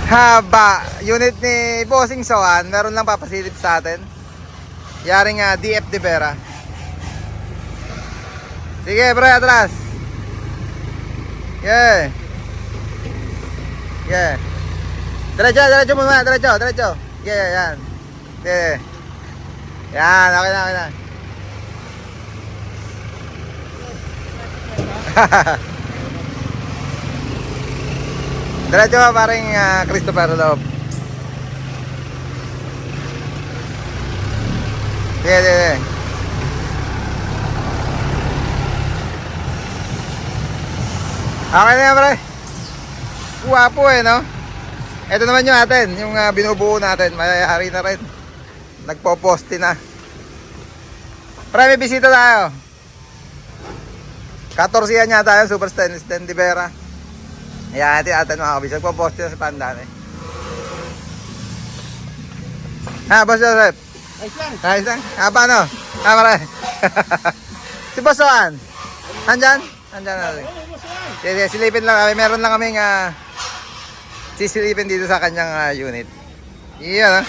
Haba, unit ni Bossing Sohan, meron lang papasilip sa atin. Yaring DF de Vera. Sige, pre, atras. Yeah. Yeah. Diretso muna, diretso. Yeah, yan. Yeah. Yan, okay na. Diretso ka paring Christopher Loob. Sige. Okay na yan, pre. Guwapo no? Ito naman yung atin, yung binubuo natin. Mayayari na rin. Nagpo-poste na. Pre, may bisita tayo. 14 yan yata tayo, Super Stainless din, de Vera. Ayan, atin mga kabis. Nagpo-poste na sa pandan Boss Joseph. Ayos lang. Paano? Pare. Si Boss Sohan. Andyan natin. Sige, silipin lang kami. Meron lang kaming sisilipin dito sa kanyang unit. Iyan